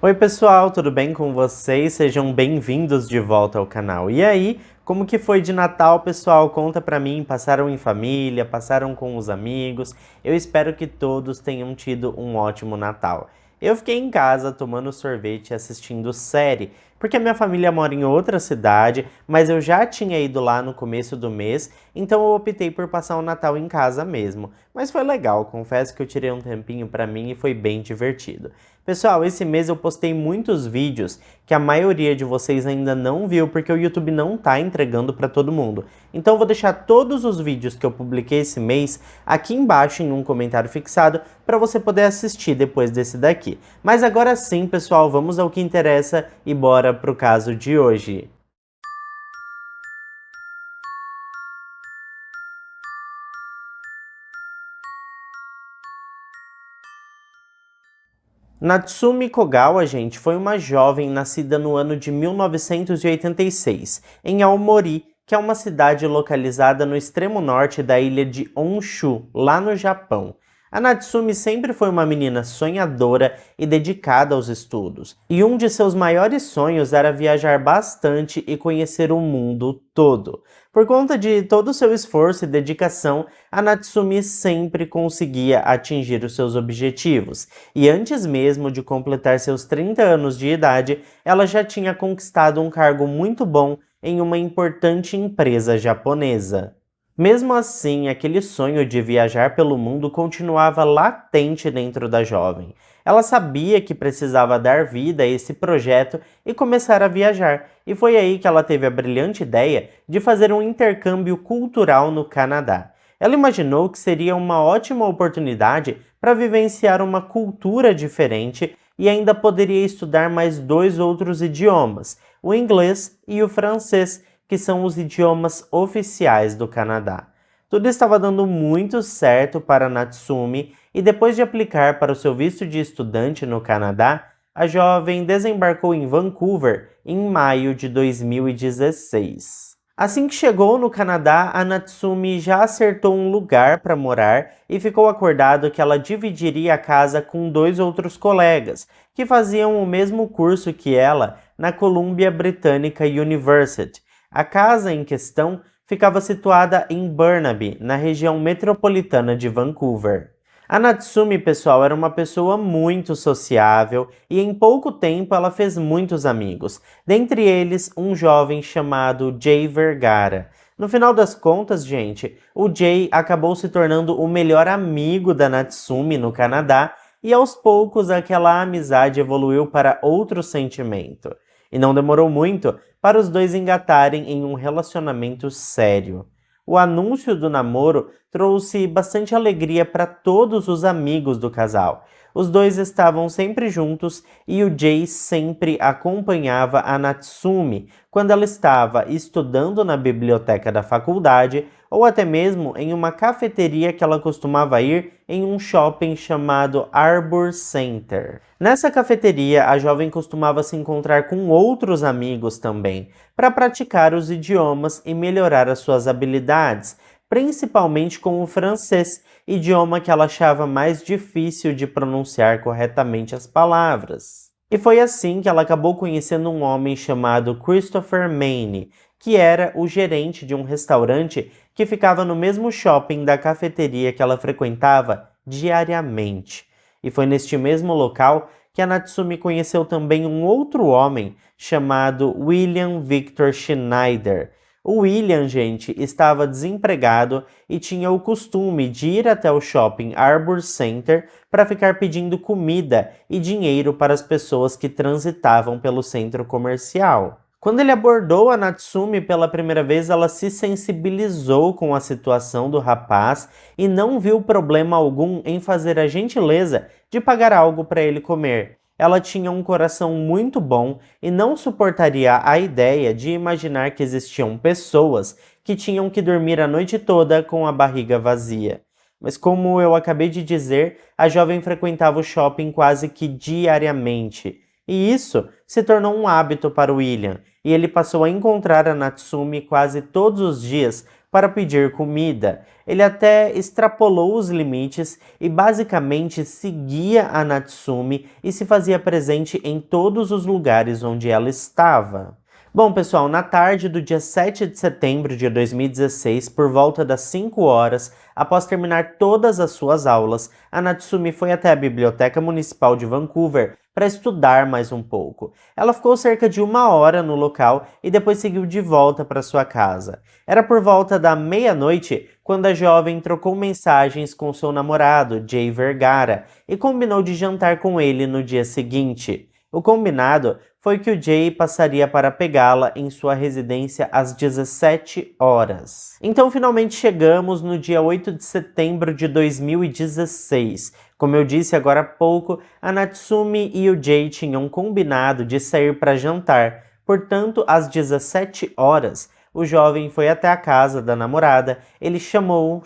Oi pessoal, tudo bem com vocês? Sejam bem-vindos de volta ao canal. E aí, como que foi de Natal, pessoal? Conta pra mim, passaram em família, passaram com os amigos? Eu espero que todos tenham tido um ótimo Natal. Eu fiquei em casa tomando sorvete e assistindo série, porque a minha família mora em outra cidade, mas eu já tinha ido lá no começo do mês, então eu optei por passar o Natal em casa mesmo. Mas foi legal, confesso que eu tirei um tempinho pra mim e foi bem divertido. Pessoal, esse mês eu postei muitos vídeos que a maioria de vocês ainda não viu porque o YouTube não está entregando para todo mundo. Então eu vou deixar todos os vídeos que eu publiquei esse mês aqui embaixo em um comentário fixado para você poder assistir depois desse daqui. Mas agora sim, pessoal, vamos ao que interessa e bora pro caso de hoje. Natsumi Kogawa, gente, foi uma jovem nascida no ano de 1986, em Aomori, que é uma cidade localizada no extremo norte da ilha de Honshu, lá no Japão. A Natsumi sempre foi uma menina sonhadora e dedicada aos estudos, e um de seus maiores sonhos era viajar bastante e conhecer o mundo todo. Por conta de todo o seu esforço e dedicação, a Natsumi sempre conseguia atingir os seus objetivos, e antes mesmo de completar seus 30 anos de idade, ela já tinha conquistado um cargo muito bom em uma importante empresa japonesa. Mesmo assim, aquele sonho de viajar pelo mundo continuava latente dentro da jovem. Ela sabia que precisava dar vida a esse projeto e começar a viajar, e foi aí que ela teve a brilhante ideia de fazer um intercâmbio cultural no Canadá. Ela imaginou que seria uma ótima oportunidade para vivenciar uma cultura diferente e ainda poderia estudar mais dois outros idiomas, o inglês e o francês, que são os idiomas oficiais do Canadá. Tudo estava dando muito certo para Natsumi e depois de aplicar para o seu visto de estudante no Canadá, a jovem desembarcou em Vancouver em maio de 2016. Assim que chegou no Canadá, a Natsumi já acertou um lugar para morar e ficou acordado que ela dividiria a casa com dois outros colegas, que faziam o mesmo curso que ela na Columbia Britannica University. A casa em questão ficava situada em Burnaby, na região metropolitana de Vancouver. A Natsumi, pessoal, era uma pessoa muito sociável e em pouco tempo ela fez muitos amigos, dentre eles um jovem chamado Jay Vergara. No final das contas, gente, o Jay acabou se tornando o melhor amigo da Natsumi no Canadá e aos poucos aquela amizade evoluiu para outro sentimento. E não demorou muito para os dois engatarem em um relacionamento sério. O anúncio do namoro trouxe bastante alegria para todos os amigos do casal. Os dois estavam sempre juntos e o Jay sempre acompanhava a Natsumi quando ela estava estudando na biblioteca da faculdade ou até mesmo em uma cafeteria que ela costumava ir em um shopping chamado Arbor Center. Nessa cafeteria, a jovem costumava se encontrar com outros amigos também, para praticar os idiomas e melhorar as suas habilidades, principalmente com o francês, idioma que ela achava mais difícil de pronunciar corretamente as palavras. E foi assim que ela acabou conhecendo um homem chamado Christopher Maine, que era o gerente de um restaurante que ficava no mesmo shopping da cafeteria que ela frequentava diariamente. E foi neste mesmo local que a Natsumi conheceu também um outro homem chamado William Victor Schneider. O William, gente, estava desempregado e tinha o costume de ir até o shopping Arbor Center para ficar pedindo comida e dinheiro para as pessoas que transitavam pelo centro comercial. Quando ele abordou a Natsumi pela primeira vez, ela se sensibilizou com a situação do rapaz e não viu problema algum em fazer a gentileza de pagar algo para ele comer. Ela tinha um coração muito bom e não suportaria a ideia de imaginar que existiam pessoas que tinham que dormir a noite toda com a barriga vazia. Mas como eu acabei de dizer, a jovem frequentava o shopping quase que diariamente. E isso se tornou um hábito para William, e ele passou a encontrar a Natsumi quase todos os dias para pedir comida. Ele até extrapolou os limites e basicamente seguia a Natsumi e se fazia presente em todos os lugares onde ela estava. Bom, pessoal, na tarde do dia 7 de setembro de 2016, por volta das 5 horas, após terminar todas as suas aulas, a Natsumi foi até a Biblioteca Municipal de Vancouver para estudar mais um pouco. Ela ficou cerca de 1 hora no local e depois seguiu de volta para sua casa. Era por volta da meia-noite quando a jovem trocou mensagens com seu namorado, Jay Vergara, e combinou de jantar com ele no dia seguinte. O combinado foi que o Jay passaria para pegá-la em sua residência às 17 horas. Então finalmente chegamos no dia 8 de setembro de 2016. Como eu disse agora há pouco, a Natsumi e o Jay tinham combinado de sair para jantar. Portanto, às 17 horas, o jovem foi até a casa da namorada. Ele chamou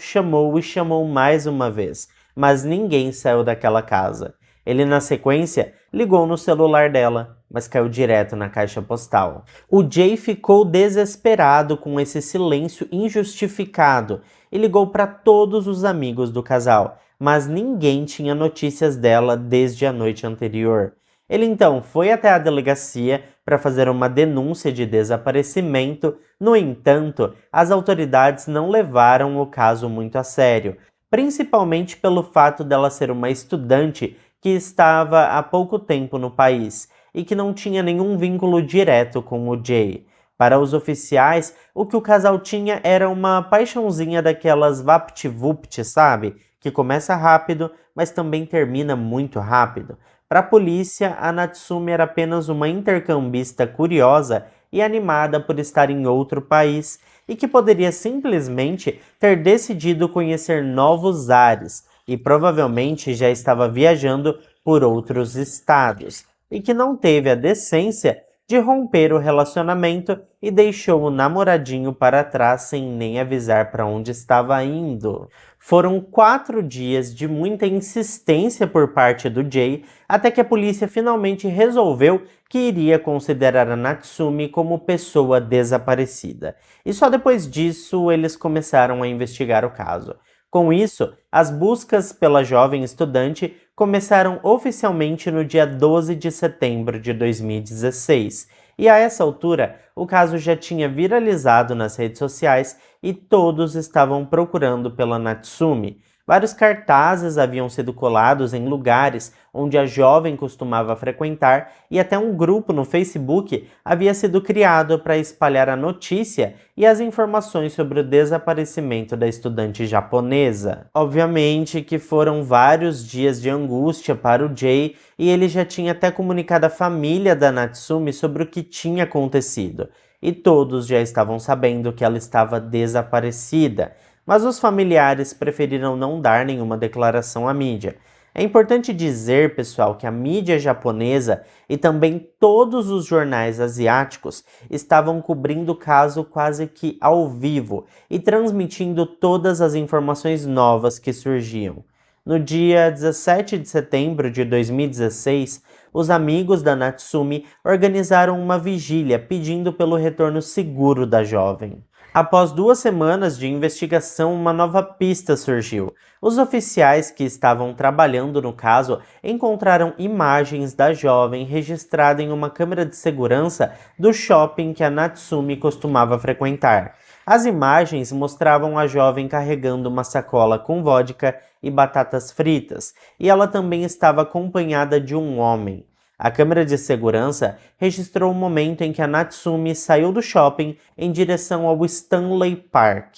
e chamou mais uma vez, mas ninguém saiu daquela casa. Ele, na sequência, ligou no celular dela, mas caiu direto na caixa postal. O Jay ficou desesperado com esse silêncio injustificado e ligou para todos os amigos do casal, mas ninguém tinha notícias dela desde a noite anterior. Ele então foi até a delegacia para fazer uma denúncia de desaparecimento. No entanto, as autoridades não levaram o caso muito a sério, principalmente pelo fato dela ser uma estudante que estava há pouco tempo no país e que não tinha nenhum vínculo direto com o Jay. Para os oficiais, o que o casal tinha era uma paixãozinha daquelas vapt-vupt, sabe? Que começa rápido, mas também termina muito rápido. Para a polícia, a Natsumi era apenas uma intercambista curiosa e animada por estar em outro país e que poderia simplesmente ter decidido conhecer novos ares e provavelmente já estava viajando por outros estados e que não teve a decência de romper o relacionamento e deixou o namoradinho para trás sem nem avisar para onde estava indo. Foram 4 dias de muita insistência por parte do Jay, até que a polícia finalmente resolveu que iria considerar a Natsumi como pessoa desaparecida. E só depois disso eles começaram a investigar o caso. Com isso, as buscas pela jovem estudante começaram oficialmente no dia 12 de setembro de 2016, e a essa altura o caso já tinha viralizado nas redes sociais e todos estavam procurando pela Natsumi. Vários cartazes haviam sido colados em lugares onde a jovem costumava frequentar e até um grupo no Facebook havia sido criado para espalhar a notícia e as informações sobre o desaparecimento da estudante japonesa. Obviamente que foram vários dias de angústia para o Jay e ele já tinha até comunicado à família da Natsumi sobre o que tinha acontecido. E todos já estavam sabendo que ela estava desaparecida. Mas os familiares preferiram não dar nenhuma declaração à mídia. É importante dizer, pessoal, que a mídia japonesa e também todos os jornais asiáticos estavam cobrindo o caso quase que ao vivo e transmitindo todas as informações novas que surgiam. No dia 17 de setembro de 2016, os amigos da Natsumi organizaram uma vigília pedindo pelo retorno seguro da jovem. Após 2 semanas de investigação, uma nova pista surgiu. Os oficiais que estavam trabalhando no caso encontraram imagens da jovem registrada em uma câmera de segurança do shopping que a Natsumi costumava frequentar. As imagens mostravam a jovem carregando uma sacola com vodka e batatas fritas, e ela também estava acompanhada de um homem. A câmera de segurança registrou o momento em que a Natsumi saiu do shopping em direção ao Stanley Park.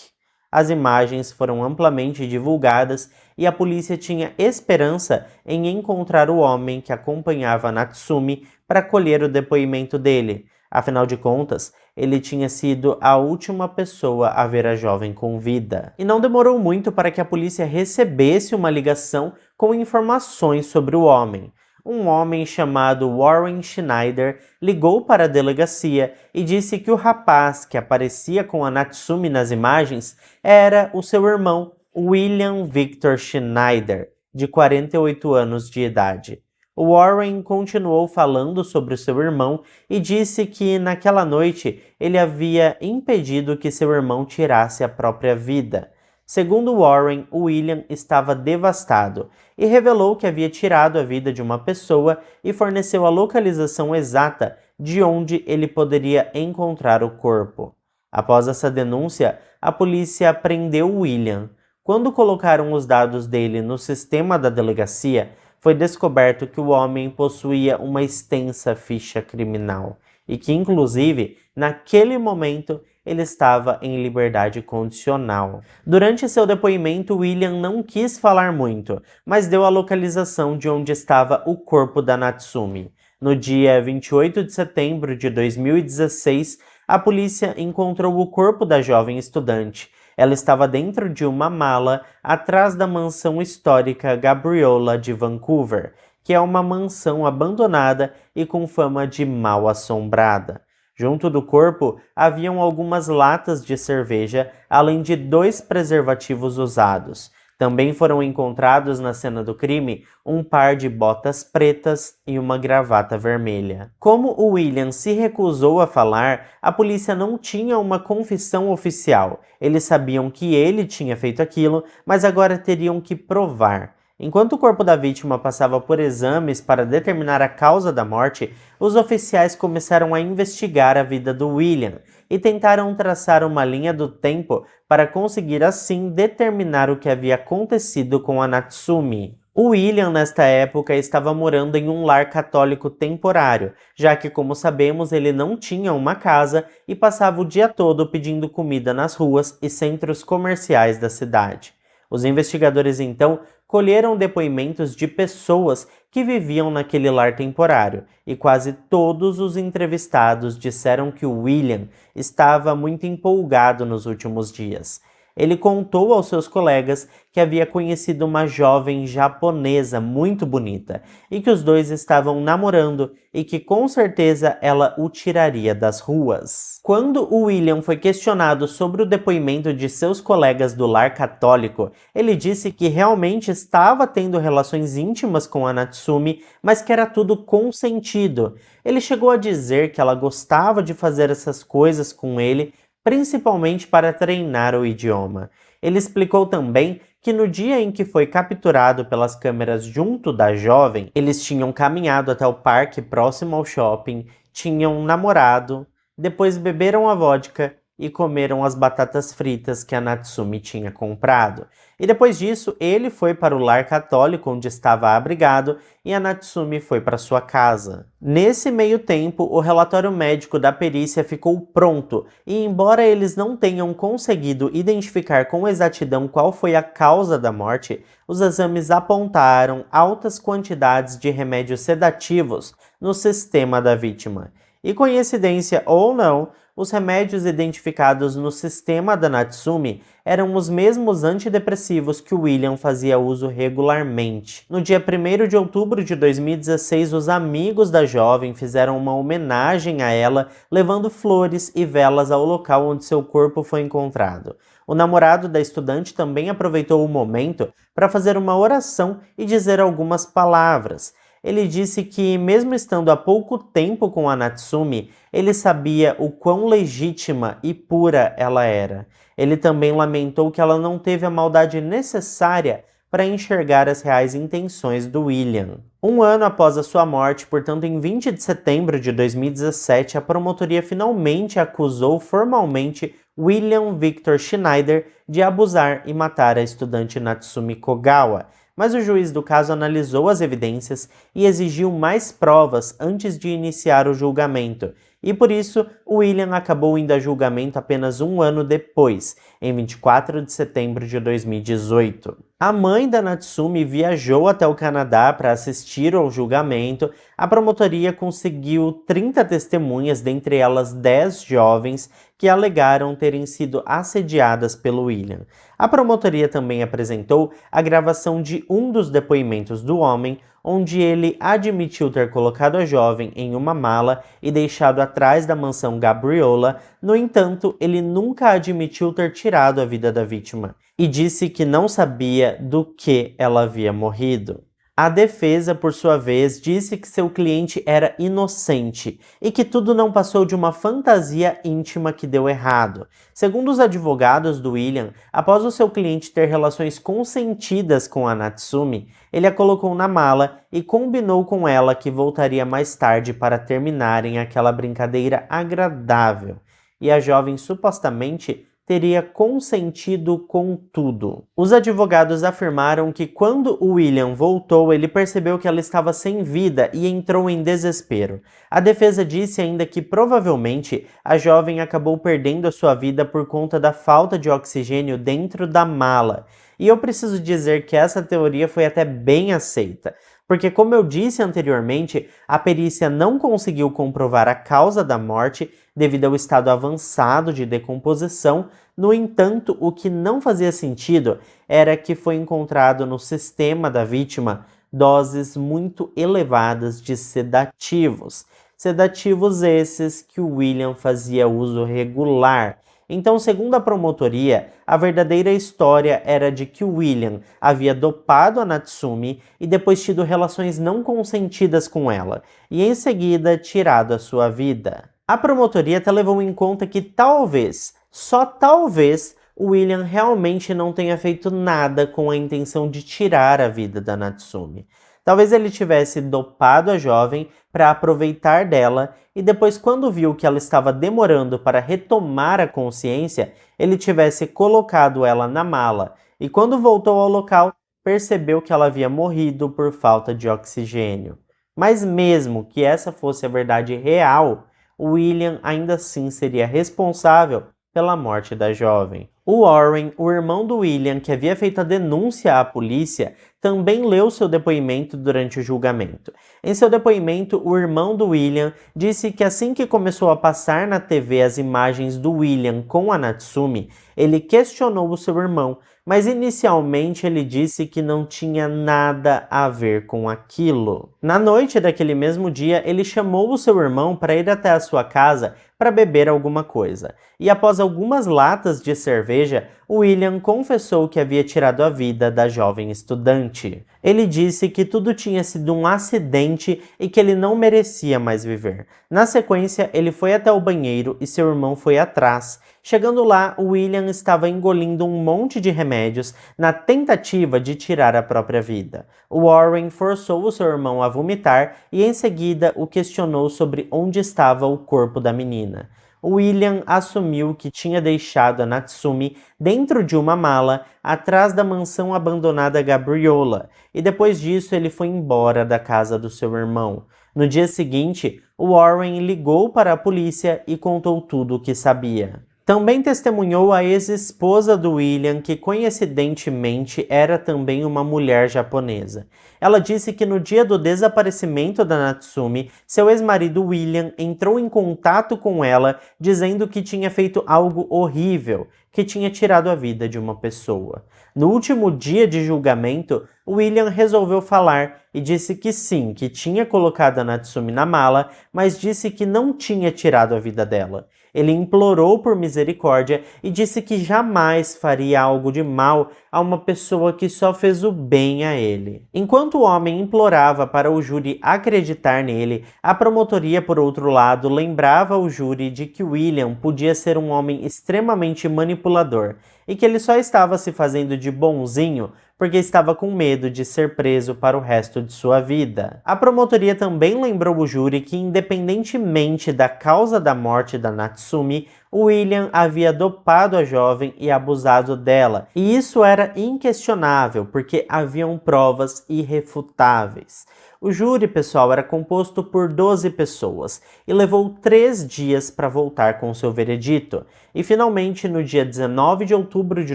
As imagens foram amplamente divulgadas e a polícia tinha esperança em encontrar o homem que acompanhava a Natsumi para colher o depoimento dele. Afinal de contas, ele tinha sido a última pessoa a ver a jovem com vida. E não demorou muito para que a polícia recebesse uma ligação com informações sobre o homem. Um homem chamado Warren Schneider ligou para a delegacia e disse que o rapaz que aparecia com a Natsumi nas imagens era o seu irmão, William Victor Schneider, de 48 anos de idade. Warren continuou falando sobre o seu irmão e disse que naquela noite ele havia impedido que seu irmão tirasse a própria vida. Segundo Warren, William estava devastado e revelou que havia tirado a vida de uma pessoa e forneceu a localização exata de onde ele poderia encontrar o corpo. Após essa denúncia, a polícia prendeu William. Quando colocaram os dados dele no sistema da delegacia, foi descoberto que o homem possuía uma extensa ficha criminal e que, inclusive, naquele momento, ele estava em liberdade condicional. Durante seu depoimento, William não quis falar muito, mas deu a localização de onde estava o corpo da Natsumi. No dia 28 de setembro de 2016, a polícia encontrou o corpo da jovem estudante. Ela estava dentro de uma mala atrás da mansão histórica Gabriola de Vancouver, que é uma mansão abandonada e com fama de mal assombrada. Junto do corpo haviam algumas latas de cerveja, além de 2 preservativos usados. Também foram encontrados na cena do crime um par de botas pretas e uma gravata vermelha. Como o William se recusou a falar, a polícia não tinha uma confissão oficial. Eles sabiam que ele tinha feito aquilo, mas agora teriam que provar. Enquanto o corpo da vítima passava por exames para determinar a causa da morte, os oficiais começaram a investigar a vida do William e tentaram traçar uma linha do tempo para conseguir assim determinar o que havia acontecido com a Natsumi. O William, nesta época, estava morando em um lar católico temporário, já que, como sabemos, ele não tinha uma casa e passava o dia todo pedindo comida nas ruas e centros comerciais da cidade. Os investigadores, então, colheram depoimentos de pessoas que viviam naquele lar temporário, e quase todos os entrevistados disseram que o William estava muito empolgado nos últimos dias. Ele contou aos seus colegas que havia conhecido uma jovem japonesa muito bonita e que os dois estavam namorando e que com certeza ela o tiraria das ruas. Quando o William foi questionado sobre o depoimento de seus colegas do lar católico, ele disse que realmente estava tendo relações íntimas com a Natsumi, mas que era tudo consentido. Ele chegou a dizer que ela gostava de fazer essas coisas com ele, principalmente para treinar o idioma. Ele explicou também que no dia em que foi capturado pelas câmeras junto da jovem, eles tinham caminhado até o parque próximo ao shopping, tinham namorado, depois beberam a vodka e comeram as batatas fritas que a Natsumi tinha comprado. E depois disso, ele foi para o lar católico onde estava abrigado e a Natsumi foi para sua casa. Nesse meio tempo, o relatório médico da perícia ficou pronto e, embora eles não tenham conseguido identificar com exatidão qual foi a causa da morte, os exames apontaram altas quantidades de remédios sedativos no sistema da vítima. E coincidência ou não, os remédios identificados no sistema da Natsumi eram os mesmos antidepressivos que o William fazia uso regularmente. No dia 1º de outubro de 2016, os amigos da jovem fizeram uma homenagem a ela, levando flores e velas ao local onde seu corpo foi encontrado. O namorado da estudante também aproveitou o momento para fazer uma oração e dizer algumas palavras. Ele disse que, mesmo estando há pouco tempo com a Natsumi, ele sabia o quão legítima e pura ela era. Ele também lamentou que ela não teve a maldade necessária para enxergar as reais intenções do William. Um ano após a sua morte, portanto em 20 de setembro de 2017, a promotoria finalmente acusou formalmente William Victor Schneider de abusar e matar a estudante Natsumi Kogawa, mas o juiz do caso analisou as evidências e exigiu mais provas antes de iniciar o julgamento, e por isso William acabou indo a julgamento apenas um ano depois, em 24 de setembro de 2018. A mãe da Natsumi viajou até o Canadá para assistir ao julgamento. A promotoria conseguiu 30 testemunhas, dentre elas 10 jovens, que alegaram terem sido assediadas pelo William. A promotoria também apresentou a gravação de um dos depoimentos do homem, onde ele admitiu ter colocado a jovem em uma mala e deixado atrás da mansão Gabriola. No entanto, ele nunca admitiu ter tirado a vida da vítima e disse que não sabia do que ela havia morrido. A defesa, por sua vez, disse que seu cliente era inocente e que tudo não passou de uma fantasia íntima que deu errado. Segundo os advogados do William, após o seu cliente ter relações consentidas com a Natsumi, ele a colocou na mala e combinou com ela que voltaria mais tarde para terminarem aquela brincadeira agradável. E a jovem supostamente teria consentido com tudo. Os advogados afirmaram que quando o William voltou, ele percebeu que ela estava sem vida e entrou em desespero. A defesa disse ainda que provavelmente a jovem acabou perdendo a sua vida por conta da falta de oxigênio dentro da mala. E eu preciso dizer que essa teoria foi até bem aceita, porque como eu disse anteriormente, a perícia não conseguiu comprovar a causa da morte devido ao estado avançado de decomposição. No entanto, o que não fazia sentido era que foi encontrado no sistema da vítima doses muito elevadas de sedativos. Sedativos esses que o William fazia uso regular. Então, segundo a promotoria, a verdadeira história era de que o William havia dopado a Natsumi e depois tido relações não consentidas com ela, e em seguida tirado a sua vida. A promotoria até levou em conta que talvez, só talvez, o William realmente não tenha feito nada com a intenção de tirar a vida da Natsumi. Talvez ele tivesse dopado a jovem para aproveitar dela e depois, quando viu que ela estava demorando para retomar a consciência, ele tivesse colocado ela na mala e, quando voltou ao local, percebeu que ela havia morrido por falta de oxigênio. Mas mesmo que essa fosse a verdade real, o William ainda assim seria responsável pela morte da jovem. O Warren, o irmão do William, que havia feito a denúncia à polícia, também leu seu depoimento durante o julgamento. Em seu depoimento, o irmão do William disse que assim que começou a passar na TV as imagens do William com a Natsumi, ele questionou o seu irmão, mas inicialmente ele disse que não tinha nada a ver com aquilo. Na noite daquele mesmo dia, ele chamou o seu irmão para ir até a sua casa para beber alguma coisa. E após algumas latas de cerveja, William confessou que havia tirado a vida da jovem estudante. Ele disse que tudo tinha sido um acidente e que ele não merecia mais viver. Na sequência, ele foi até o banheiro e seu irmão foi atrás. Chegando lá, William estava engolindo um monte de remédios na tentativa de tirar a própria vida. Warren forçou o seu irmão a vomitar e em seguida o questionou sobre onde estava o corpo da menina. William assumiu que tinha deixado a Natsumi dentro de uma mala atrás da mansão abandonada Gabriola, e depois disso ele foi embora da casa do seu irmão. No dia seguinte, Warren ligou para a polícia e contou tudo o que sabia. Também testemunhou a ex-esposa do William, que coincidentemente era também uma mulher japonesa. Ela disse que no dia do desaparecimento da Natsumi, seu ex-marido William entrou em contato com ela dizendo que tinha feito algo horrível, que tinha tirado a vida de uma pessoa. No último dia de julgamento, William resolveu falar e disse que sim, que tinha colocado a Natsumi na mala, mas disse que não tinha tirado a vida dela. Ele implorou por misericórdia e disse que jamais faria algo de mal a uma pessoa que só fez o bem a ele. Enquanto o homem implorava para o júri acreditar nele, a promotoria, por outro lado, lembrava o júri de que William podia ser um homem extremamente manipulador e que ele só estava se fazendo de bonzinho porque estava com medo de ser preso para o resto de sua vida. A promotoria também lembrou o júri que, independentemente da causa da morte da Natsumi, William havia dopado a jovem e abusado dela, e isso era inquestionável, porque haviam provas irrefutáveis. O júri, pessoal, era composto por 12 pessoas e levou 3 dias para voltar com seu veredito. E finalmente, no dia 19 de outubro de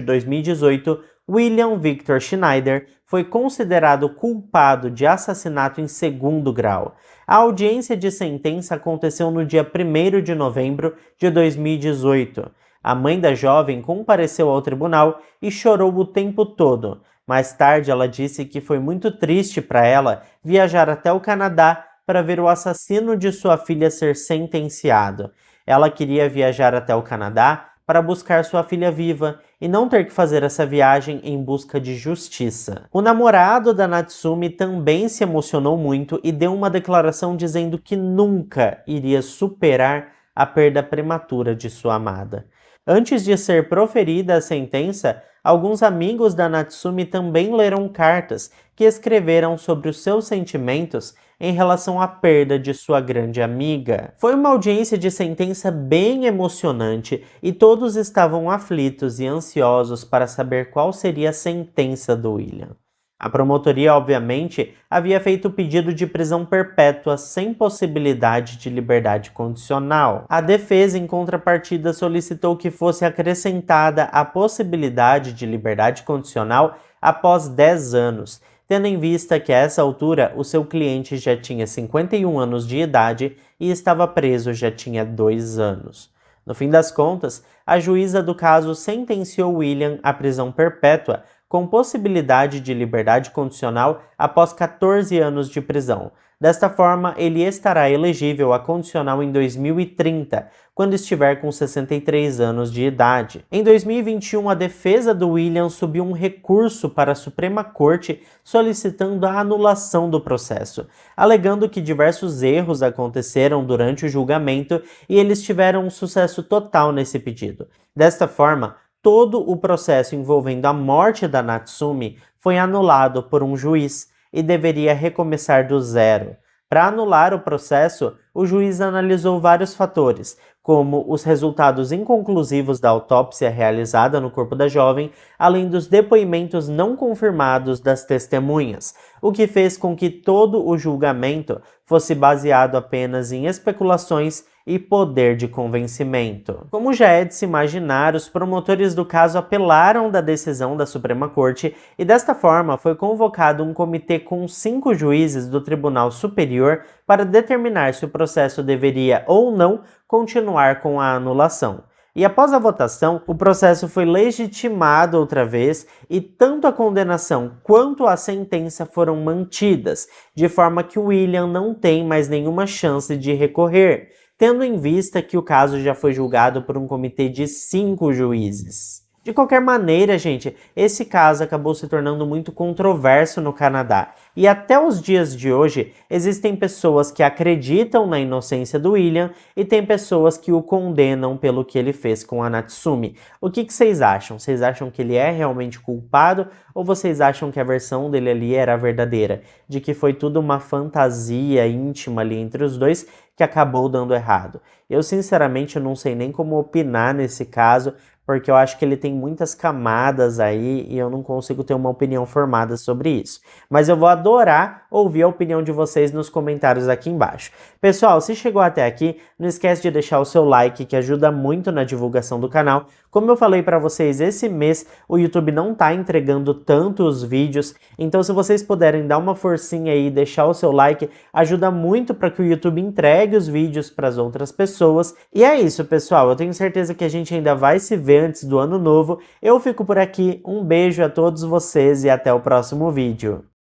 2018, William Victor Schneider foi considerado culpado de assassinato em segundo grau. A audiência de sentença aconteceu no dia 1º de novembro de 2018. A mãe da jovem compareceu ao tribunal e chorou o tempo todo. Mais tarde, ela disse que foi muito triste para ela viajar até o Canadá para ver o assassino de sua filha ser sentenciado. Ela queria viajar até o Canadá para buscar sua filha viva e não ter que fazer essa viagem em busca de justiça. O namorado da Natsumi também se emocionou muito e deu uma declaração dizendo que nunca iria superar a perda prematura de sua amada. Antes de ser proferida a sentença, alguns amigos da Natsumi também leram cartas que escreveram sobre os seus sentimentos em relação à perda de sua grande amiga. Foi uma audiência de sentença bem emocionante e todos estavam aflitos e ansiosos para saber qual seria a sentença do William. A promotoria, obviamente, havia feito o pedido de prisão perpétua sem possibilidade de liberdade condicional. A defesa, em contrapartida, solicitou que fosse acrescentada a possibilidade de liberdade condicional após 10 anos, tendo em vista que a essa altura o seu cliente já tinha 51 anos de idade e estava preso já tinha 2 anos. No fim das contas, a juíza do caso sentenciou William à prisão perpétua com possibilidade de liberdade condicional após 14 anos de prisão. Desta forma, ele estará elegível a condicional em 2030, quando estiver com 63 anos de idade. Em 2021, a defesa do William subiu um recurso para a Suprema Corte solicitando a anulação do processo, alegando que diversos erros aconteceram durante o julgamento e eles tiveram um sucesso total nesse pedido. Desta forma, todo o processo envolvendo a morte da Natsumi foi anulado por um juiz e deveria recomeçar do zero. Para anular o processo, o juiz analisou vários fatores, como os resultados inconclusivos da autópsia realizada no corpo da jovem, além dos depoimentos não confirmados das testemunhas, o que fez com que todo o julgamento fosse baseado apenas em especulações e poder de convencimento. Como já é de se imaginar, os promotores do caso apelaram da decisão da Suprema Corte e desta forma foi convocado um comitê com 5 juízes do Tribunal Superior para determinar se o processo deveria ou não continuar com a anulação. E após a votação, o processo foi legitimado outra vez e tanto a condenação quanto a sentença foram mantidas, de forma que o William não tem mais nenhuma chance de recorrer, tendo em vista que o caso já foi julgado por um comitê de 5 juízes. De qualquer maneira, gente, esse caso acabou se tornando muito controverso no Canadá. E até os dias de hoje, existem pessoas que acreditam na inocência do William e tem pessoas que o condenam pelo que ele fez com a Natsumi. O que vocês acham? Vocês acham que ele é realmente culpado ou vocês acham que a versão dele ali era a verdadeira? De que foi tudo uma fantasia íntima ali entre os dois que acabou dando errado? Eu, sinceramente, não sei nem como opinar nesse caso, porque eu acho que ele tem muitas camadas aí e eu não consigo ter uma opinião formada sobre isso. Mas eu vou adorar ouvir a opinião de vocês nos comentários aqui embaixo. Pessoal, se chegou até aqui, não esquece de deixar o seu like, que ajuda muito na divulgação do canal. Como eu falei para vocês, esse mês o YouTube não tá entregando tantos vídeos, então se vocês puderem dar uma forcinha aí e deixar o seu like, ajuda muito para que o YouTube entregue os vídeos para as outras pessoas. E é isso, pessoal, eu tenho certeza que a gente ainda vai se ver antes do ano novo. Eu fico por aqui, um beijo a todos vocês e até o próximo vídeo.